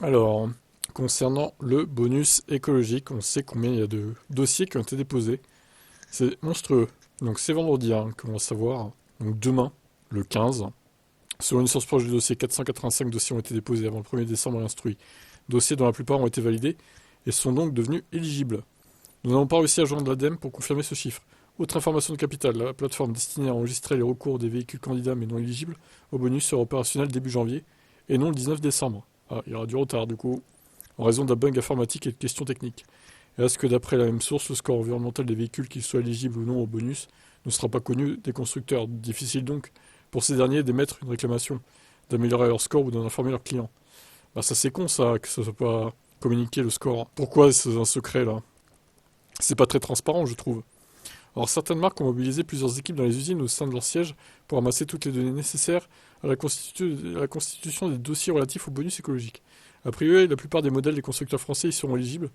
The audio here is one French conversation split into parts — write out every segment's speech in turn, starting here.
Alors, concernant le bonus écologique, on sait combien il y a de dossiers qui ont été déposés. C'est monstrueux. Donc c'est vendredi qu'on va savoir. Donc demain, le 15. Selon une source proche du dossier, 485 dossiers ont été déposés avant le 1er décembre et instruits. Dossiers dont la plupart ont été validés et sont donc devenus éligibles. Nous n'avons pas réussi à joindre l'ADEME pour confirmer ce chiffre. Autre information de capital, la plateforme destinée à enregistrer les recours des véhicules candidats mais non éligibles au bonus sera opérationnelle début janvier et non le 19 décembre. Ah, il y aura du retard du coup, en raison d'un bug informatique et de questions techniques. Et est-ce que d'après la même source, le score environnemental des véhicules, qu'ils soient éligibles ou non au bonus, ne sera pas connu des constructeurs? Difficile donc pour ces derniers d'émettre une réclamation, d'améliorer leur score ou d'en informer leurs clients. Bah ça c'est con ça, que ça soit pas communiqué le score. Pourquoi c'est un secret là? C'est pas très transparent je trouve. Alors certaines marques ont mobilisé plusieurs équipes dans les usines au sein de leur siège pour amasser toutes les données nécessaires à la constitution des dossiers relatifs au bonus écologique. A priori, la plupart des modèles des constructeurs français y seront éligibles,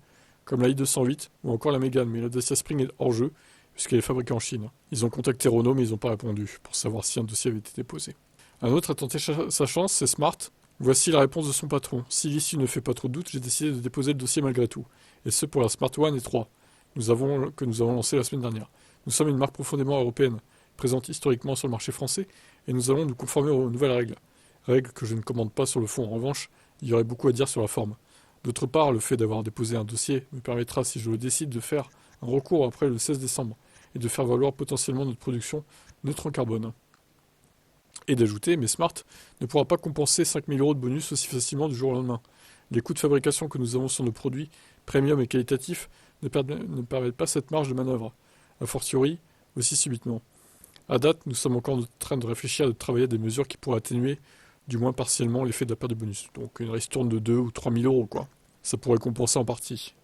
comme la i208 ou encore la Mégane, mais la Dacia Spring est hors jeu, puisqu'elle est fabriquée en Chine. Ils ont contacté Renault, mais ils n'ont pas répondu, pour savoir si un dossier avait été déposé. Un autre a tenté sa chance, c'est Smart. Voici la réponse de son patron. Si l'issue ne fait pas trop de doute, j'ai décidé de déposer le dossier malgré tout. Et ce pour la Smart One et 3, que nous avons lancé la semaine dernière. Nous sommes une marque profondément européenne, présente historiquement sur le marché français, et nous allons nous conformer aux nouvelles règles. Règles que je ne commande pas sur le fond. En revanche, il y aurait beaucoup à dire sur la forme. D'autre part, le fait d'avoir déposé un dossier me permettra, si je le décide, de faire un recours après le 16 décembre et de faire valoir potentiellement notre production neutre en carbone. Et d'ajouter, mais Smart ne pourra pas compenser 5000 euros de bonus aussi facilement du jour au lendemain. Les coûts de fabrication que nous avons sur nos produits, premium et qualitatifs, ne permettent pas cette marge de manœuvre, a fortiori aussi subitement. À date, nous sommes encore en train de réfléchir et de travailler à des mesures qui pourraient atténuer, du moins partiellement, l'effet de la perte de bonus. Donc une ristourne de 2 ou 3 000 euros, quoi. Ça pourrait compenser en partie.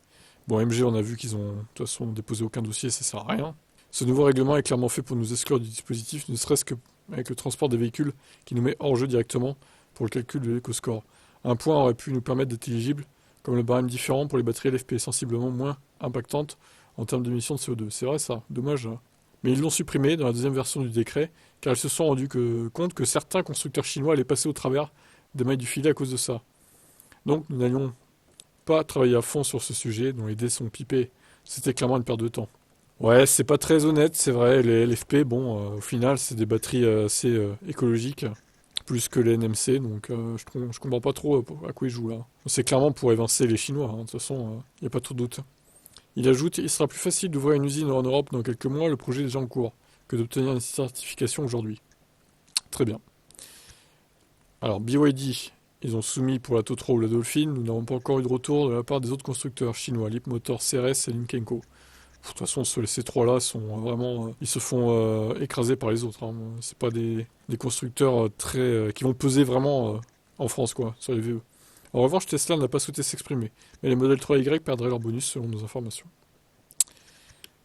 Bon, MG, on a vu qu'ils ont de toute façon déposé aucun dossier, ça sert à rien. Ce nouveau règlement est clairement fait pour nous exclure du dispositif, ne serait-ce que avec le transport des véhicules qui nous met hors jeu directement pour le calcul de l'éco-score. Un point aurait pu nous permettre d'être éligibles, comme le barème différent pour les batteries LFP, sensiblement moins impactantes en termes d'émissions de CO2. C'est vrai ça, dommage. Mais ils l'ont supprimé dans la deuxième version du décret, car ils se sont rendus compte que certains constructeurs chinois allaient passer au travers des mailles du filet à cause de ça. Donc nous n'allions pas travailler à fond sur ce sujet, dont les dés sont pipés. C'était clairement une perte de temps. Ouais, c'est pas très honnête, c'est vrai, les LFP, bon, au final, c'est des batteries assez écologiques, plus que les NMC, donc je comprends pas trop à quoi ils jouent là. C'est clairement pour évincer les Chinois, de toute façon, il n'y a pas trop de doute. Il ajoute, il sera plus facile d'ouvrir une usine en Europe dans quelques mois, le projet est déjà en cours, que d'obtenir une certification aujourd'hui. Très bien. Alors, BYD, ils ont soumis pour la Totro ou la Dolphin, nous n'avons pas encore eu de retour de la part des autres constructeurs chinois, Leap Motor, CRS et Lynk & Co. De toute façon, ces trois-là sont vraiment, ils se font écraser par les autres. Hein. C'est pas des constructeurs qui vont peser vraiment en France, quoi, sur les VE. En revanche, Tesla n'a pas souhaité s'exprimer, mais les modèles 3Y perdraient leur bonus selon nos informations.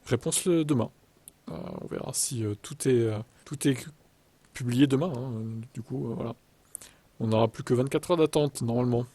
Réponse demain. On verra si tout est publié demain. Hein. Du coup, voilà. On n'aura plus que 24 heures d'attente, normalement.